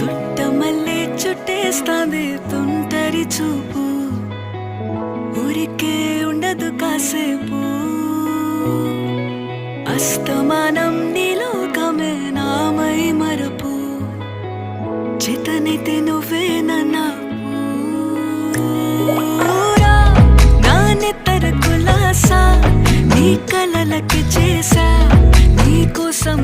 చుట్టమల్లే చుట్టేస్తాంది తుంటరి చూపు, ఊరికే ఉండదు కాసేపు. అస్తమానం నీలోకమే నామై మరపు, చేతనైతే నువ్వే నన్నా నానెత్తర కులాసా నీ కలలకి చేసా, నీ కోసం